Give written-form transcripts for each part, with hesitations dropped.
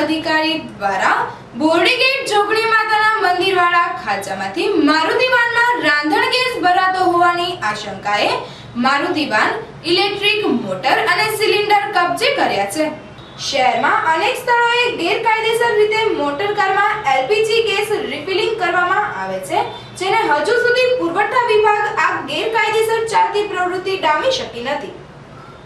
અધિકારી દ્વારા બોરડીગેટ જોગણી માતાના મંદિરવાળા ખાંચામાંથી મારુતિ વાનમાં રાંધણ ગેસ ભરાતો હોવાની આશંકાએ મારુતિ વાન, ઇલેક્ટ્રિક મોટર અને સિલિન્ડર કબજે કર્યા છે। શહેરમાં અનેક સ્થળોએ ગેરકાયદેસર રીતે મોટર કારમાં એલપીજી ગેસ રિફિલિંગ કરવામાં આવે છે, જેને હજુ સુધી પુરવઠા વિભાગ આ ગેરકાયદેસર ચાલતી પ્રવૃત્તિ ડામી શકી નથી।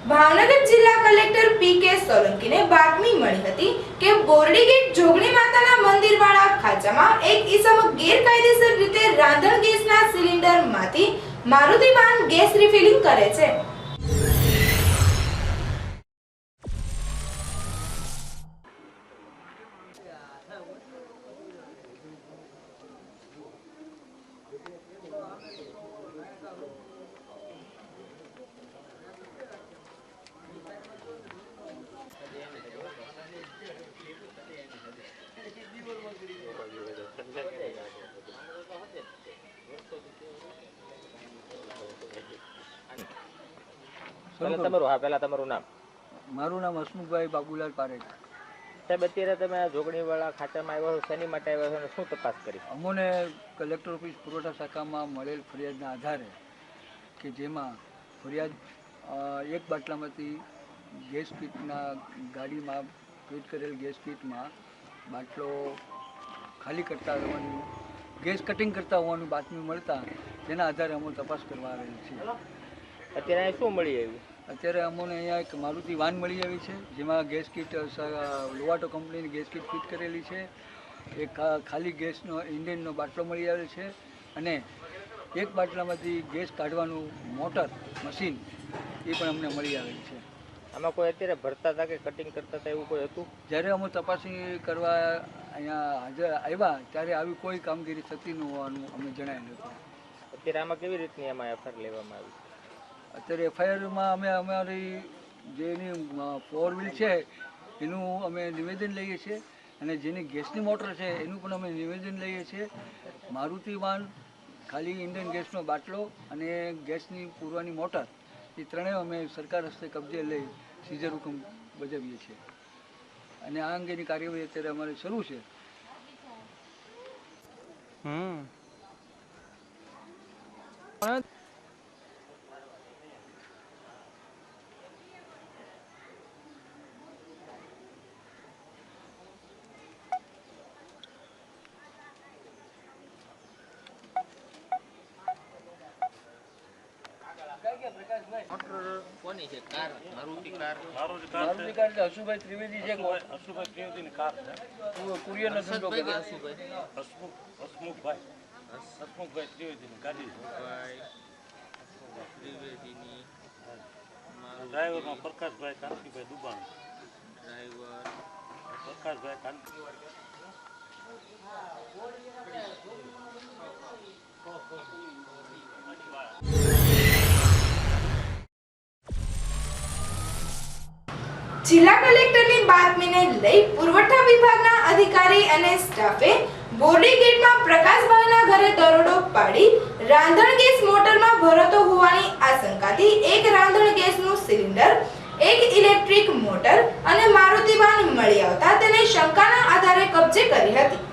ભાવનગર જિલ્લા કલેક્ટર પી.કે. સોલંકીને બાતમી મળી હતી કે બોરડીગેટ જોગણી માતાના મંદિરવાળા ખાંચામાં એક ઈસમ ગેરકાયદેસર રીતે રાંધણ ગેસના સિલિન્ડરમાંથી મારુતિ વાન ગેસ રિફિલિંગ કરે છે। તમારું નામ? મારું નામ હસમુખભાઈ બાબુલાલ પારેખ। સાહેબ, અત્યારે તમે આ જોગણીવાળા ખાંચામાં આવ્યા છો, શેની માટે આવ્યા છો અને શું તપાસ કરી? અમોને કલેક્ટર ઓફિસ પુરવઠા શાખામાં મળેલ ફરિયાદના આધારે કે જેમાં ફરિયાદ એક બાટલામાંથી ગેસ કીટના ગાડીમાં ફિટ કરેલ ગેસ કીટમાં બાટલો ખાલી કરતા હોવાનું, ગેસ કટિંગ કરતા હોવાનું બાતમી મળતા તેના આધારે અમો તપાસ કરવા આવેલ છે। અત્યારે અહીં શું મળી આવ્યું? અત્યારે અમોને અહીંયા એક મારુતિ વાન મળી આવી છે, જેમાં ગેસ કીટ લોવાટો કંપનીની ગેસ કીટ ફિટ કરેલી છે। એક ખાલી ગેસનો ઇન્ડિયનનો બાટલો મળી આવેલ છે અને એક બાટલામાંથી ગેસ કાઢવાનું મોટર મશીન એ પણ અમને મળી આવેલ છે। આમાં કોઈ અત્યારે ભરતા હતા કે કટિંગ કરતા હતા એવું કોઈ હતું? જ્યારે અમે તપાસણી કરવા અહીંયા હાજર આવ્યા ત્યારે આવી કોઈ કામગીરી થતી ન હોવાનું અમને જણાવેલ હતું। અત્યારે આમાં કેવી રીતની આમાં એફઆઈઆર લેવામાં આવી? અત્યારે એફઆઈઆરમાં અમે અમારી જેની 4 વ્હીલ છે એનું અમે નિવેદન લઈએ છીએ અને જેની ગેસની મોટર છે એનું પણ અમે નિવેદન લઈએ છીએ। મારુતિ વાન, ખાલી ઇન્ડિયન ગેસનો બાટલો અને ગેસની પૂરવાની મોટર એ ત્રણેય અમે સરકાર હસ્તે કબજે લઈ સીઝર હુકમ બજાવીએ છીએ અને આ અંગેની કાર્યવાહી અત્યારે અમારે શરૂ છે। કોની છે કાર? મારુતિ કાર હસુભાઈ ત્રિવેદી છે। હસુભાઈ ત્રિવેદીની કાર છે। કુરિયરનો ધંધો કરે છે। હસમુખભાઈ ત્રિવેદીની ગાડી છે। ત્રિવેદીની ડ્રાઈવરમાં પ્રકાશભાઈ કાંતિભાઈ દુબાણ। ડ્રાઈવર પ્રકાશભાઈ કાંતિભાઈ। જિલ્લા કલેક્ટરની બાતમીને લઈ પુરવઠા વિભાગના અધિકારી અને સ્ટાફે બોરડીગેટમાં પ્રકાશભાઈના ઘરે દરોડો પાડી રાંધણ ગેસ મોટરમાં ભરાતો હોવાની આશંકાથી એક રાંધણ ગેસનું સિલિન્ડર, એક ઇલેક્ટ્રિક મોટર અને મારુતિ વાન મળી આવતા તેને શંકાના આધારે કબજે કરી હતી।